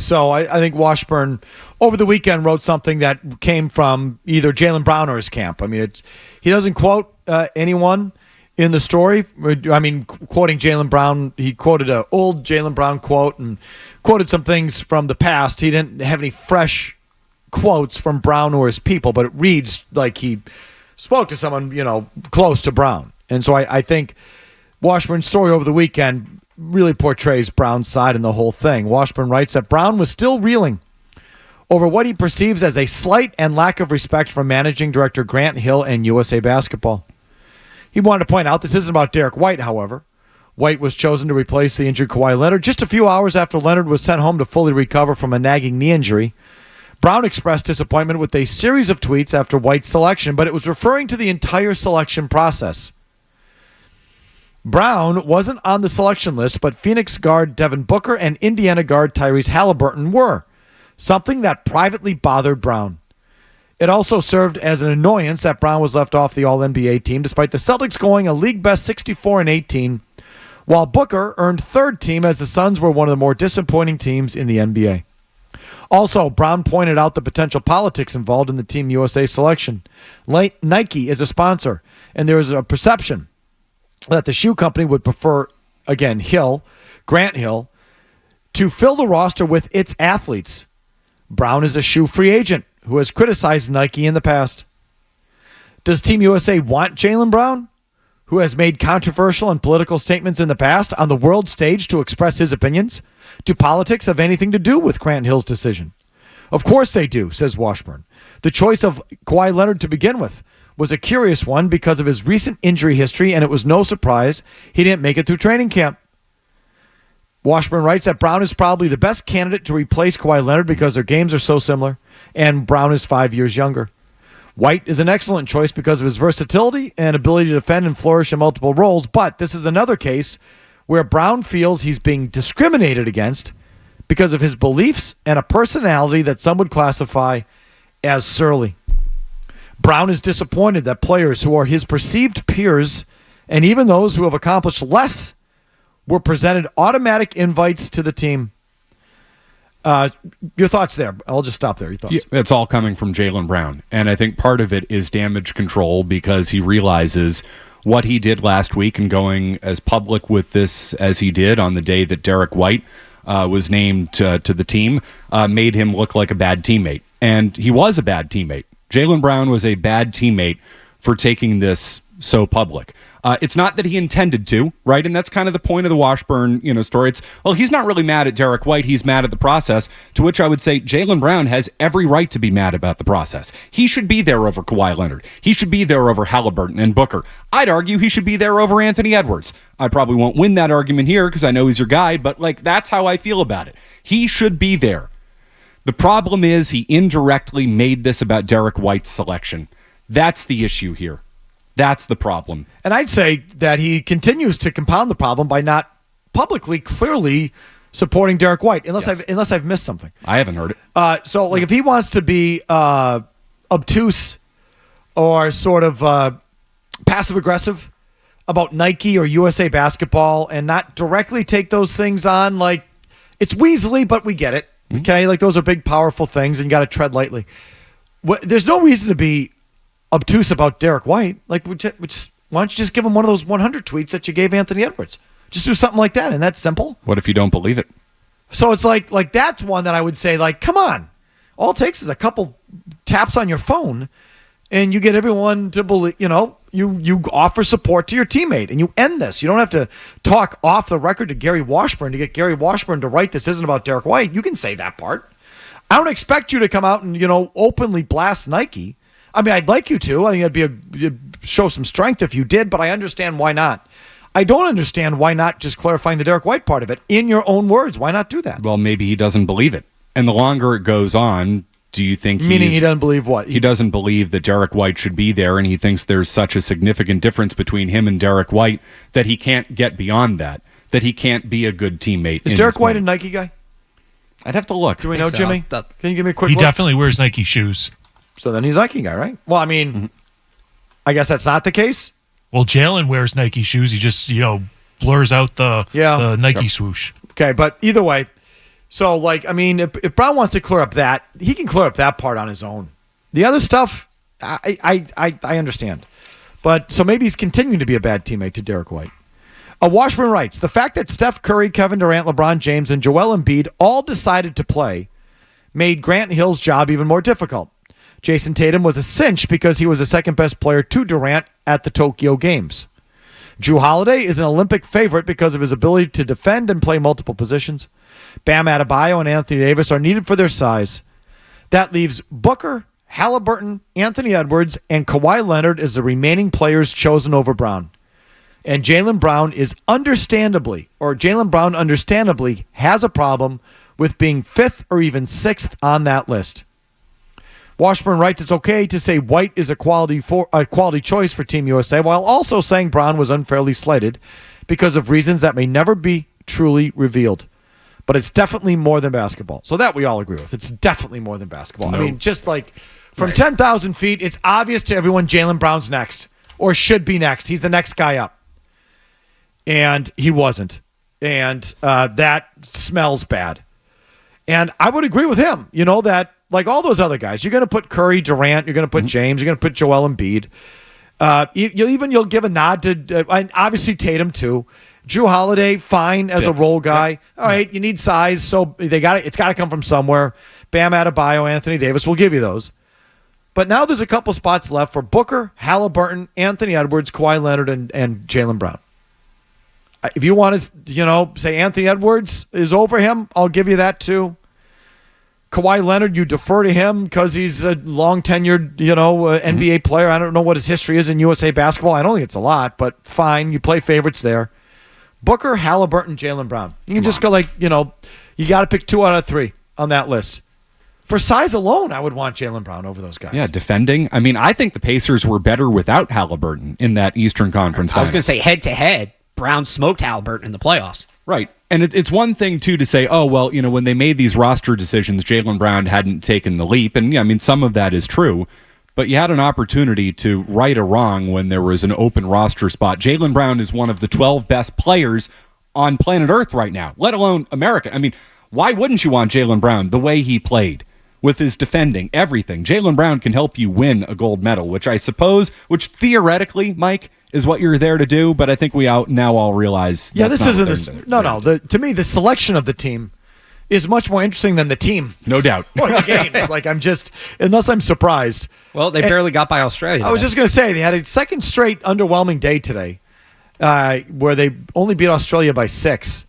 So I think Washburn over the weekend wrote something that came from either Jaylen Brown or his camp. I mean, he doesn't quote anyone in the story. I mean, quoting Jaylen Brown, he quoted an old Jaylen Brown quote and quoted some things from the past. He didn't have any fresh quotes from Brown or his people, but it reads like he spoke to someone, close to Brown. And so I think Washburn's story over the weekend really portrays Brown's side in the whole thing. Washburn writes that Brown was still reeling over what he perceives as a slight and lack of respect from managing director Grant Hill and USA Basketball. He wanted to point out this isn't about Derek White, however. White was chosen to replace the injured Kawhi Leonard just a few hours after Leonard was sent home to fully recover from a nagging knee injury. Brown expressed disappointment with a series of tweets after White's selection, but it was referring to the entire selection process. Brown wasn't on the selection list, but Phoenix guard Devin Booker and Indiana guard Tyrese Halliburton were, something that privately bothered Brown. It also served as an annoyance that Brown was left off the All-NBA team, despite the Celtics going a league-best 64-18, while Booker earned third team as the Suns were one of the more disappointing teams in the NBA. Also, Brown pointed out the potential politics involved in the Team USA selection. Nike is a sponsor, and there is a perception that the shoe company would prefer, again, Grant Hill, to fill the roster with its athletes. Brown is a shoe free agent who has criticized Nike in the past. Does Team USA want Jaylen Brown, who has made controversial and political statements in the past, on the world stage to express his opinions? Do politics have anything to do with Grant Hill's decision? Of course they do, says Washburn. The choice of Kawhi Leonard to begin with was a curious one because of his recent injury history, and it was no surprise he didn't make it through training camp. Washburn writes that Brown is probably the best candidate to replace Kawhi Leonard because their games are so similar, and Brown is 5 years younger. White is an excellent choice because of his versatility and ability to defend and flourish in multiple roles, but this is another case where Brown feels he's being discriminated against because of his beliefs and a personality that some would classify as surly. Brown is disappointed that players who are his perceived peers, and even those who have accomplished less, were presented automatic invites to the team. Your thoughts there? I'll just stop there. Your thoughts? Yeah, it's all coming from Jaylen Brown, and I think part of it is damage control because he realizes what he did last week and going as public with this as he did on the day that Derek White was named to the team made him look like a bad teammate, and he was a bad teammate. Jaylen Brown was a bad teammate for taking this so public. It's not that he intended to, right? And that's kind of the point of the Washburn, story. It's, well, he's not really mad at Derek White. He's mad at the process, to which I would say Jaylen Brown has every right to be mad about the process. He should be there over Kawhi Leonard. He should be there over Halliburton and Booker. I'd argue he should be there over Anthony Edwards. I probably won't win that argument here because I know he's your guy, but that's how I feel about it. He should be there. The problem is he indirectly made this about Derek White's selection. That's the issue here. That's the problem. And I'd say that he continues to compound the problem by not publicly, clearly supporting Derek White, unless I've missed something. I haven't heard it. If he wants to be obtuse or sort of passive-aggressive about Nike or USA Basketball and not directly take those things on, it's weaselly, but we get it. Okay, those are big, powerful things, and you got to tread lightly. There's no reason to be obtuse about Derek White. Why don't you just give him one of those 100 tweets that you gave Anthony Edwards? Just do something like that, and that's simple. What if you don't believe it? So it's like that's one that I would say, come on. All it takes is a couple taps on your phone, and you get everyone to believe, you offer support to your teammate, and you end this. You don't have to talk off the record to Gary Washburn to get Gary Washburn to write this isn't about Derek White. You can say that part. I don't expect you to come out and, openly blast Nike. I mean, I'd like you to. I think it'd show some strength if you did, but I understand why not. I don't understand why not just clarifying the Derek White part of it in your own words. Why not do that? Well, maybe he doesn't believe it. And the longer it goes on, do you think Meaning he doesn't believe what? He doesn't believe that Derek White should be there, and he thinks there's such a significant difference between him and Derek White that he can't get beyond that he can't be a good teammate. Is Derek White a Nike guy? I'd have to look. Do we know, Jimmy? Can you give me a quick look? He definitely wears Nike shoes. So then he's a Nike guy, right? Well, I mean, I guess that's not the case. Well, Jaylen wears Nike shoes. He just, blurs out the Nike swoosh. Okay, but either way, So, like, I mean, if Brown wants to clear up that, he can clear up that part on his own. The other stuff, I understand. But so maybe he's continuing to be a bad teammate to Derek White. Washburn writes, the fact that Steph Curry, Kevin Durant, LeBron James, and Joel Embiid all decided to play made Grant Hill's job even more difficult. Jason Tatum was a cinch because he was the second best player to Durant at the Tokyo Games. Jrue Holiday is an Olympic favorite because of his ability to defend and play multiple positions. Bam Adebayo and Anthony Davis are needed for their size. That leaves Booker, Halliburton, Anthony Edwards, and Kawhi Leonard as the remaining players chosen over Brown. And Jaylen Brown understandably has a problem with being fifth or even sixth on that list. Washburn writes it's okay to say White is a quality choice for Team USA, while also saying Brown was unfairly slighted because of reasons that may never be truly revealed. But it's definitely more than basketball. So that we all agree with. It's definitely more than basketball. No. I mean, just like from 10,000 feet, it's obvious to everyone Jaylen Brown's next or should be next. He's the next guy up. And he wasn't. And that smells bad. And I would agree with him, that like all those other guys, you're going to put Curry, Durant, you're going to put James, you're going to put Joel Embiid. You'll give a nod to obviously Tatum too. Jrue Holiday, fine as a role guy. Yep. All right, you need size, so it's got to come from somewhere. Bam Adebayo, Anthony Davis, we'll give you those. But now there's a couple spots left for Booker, Halliburton, Anthony Edwards, Kawhi Leonard, and Jaylen Brown. If you want to, say Anthony Edwards is over him, I'll give you that too. Kawhi Leonard, you defer to him because he's a long-tenured, NBA player. I don't know what his history is in USA basketball. I don't think it's a lot, but fine. You play favorites there. Booker, Halliburton, Jaylen Brown. You can just go like, you got to pick 2 out of 3 on that list. For size alone, I would want Jaylen Brown over those guys. Yeah, defending. I mean, I think the Pacers were better without Halliburton in that Eastern Conference I was going Finals. to say head-to-head, Brown smoked Halliburton in the playoffs. Right. And it's one thing, too, to say, oh, well, when they made these roster decisions, Jaylen Brown hadn't taken the leap. And, yeah, I mean, some of that is true. But you had an opportunity to right a wrong when there was an open roster spot. Jaylen Brown is one of the 12 best players on planet Earth right now, let alone America. I mean, why wouldn't you want Jaylen Brown the way he played with his defending, everything? Jaylen Brown can help you win a gold medal, which theoretically, Mike, is what you're there to do. But I think we now all realize. Yeah, this isn't this. To me, the selection of the team is much more interesting than the team. No doubt. Or the games. Like, unless I'm surprised. Well, they barely got by Australia. I was just going to say, they had a second straight underwhelming day today where they only beat Australia by 6.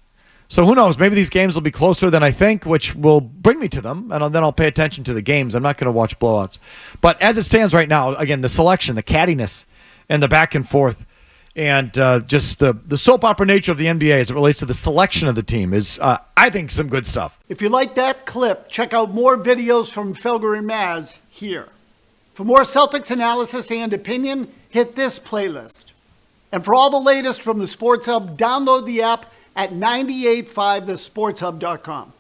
So who knows? Maybe these games will be closer than I think, which will bring me to them, and then I'll pay attention to the games. I'm not going to watch blowouts. But as it stands right now, again, the selection, the cattiness, and the back and forth, and just the soap opera nature of the NBA as it relates to the selection of the team is, I think, some good stuff. If you like that clip, check out more videos from Felger and Maz here. For more Celtics analysis and opinion, hit this playlist. And for all the latest from the Sports Hub, download the app at 985thesportshub.com.